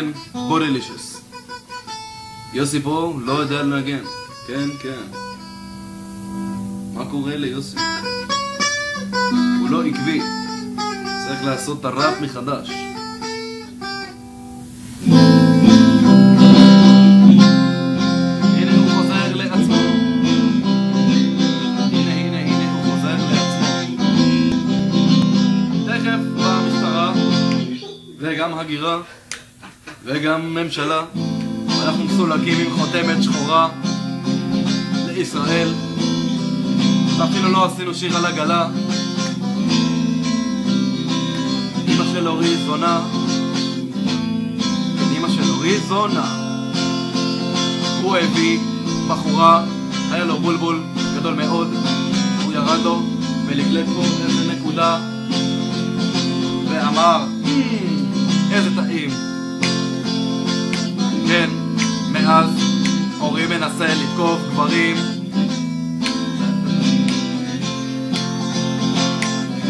מנגן בודלישס. יוסי פה לא יודע לנגן. כן, כן. מה קורה ליוסי? הוא לא עקבי. צריך לעשות את הראפ מחדש. הנה הוא חוזר לעצמו. הנה הוא חוזר לעצמו. תכף במשטרה וגם הגירה וגם ממשלה, אנחנו מסולקים עם חותמת שחורה לישראל, ואפילו לא עשינו שיר על עגלה. אמא של אורי זונה, אמא של אורי זונה, הוא הביא בחורה, היה לו בולבול גדול מאוד, הוא ירד לו ולגלג פה איזה נקודה ואמר איזה טעים. כן, מאז אורי מנסה לתקוף גברים.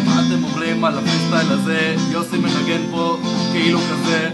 מה אתם אומרים על הפריסטייל הזה? יוסי מנגן פה כאילו כזה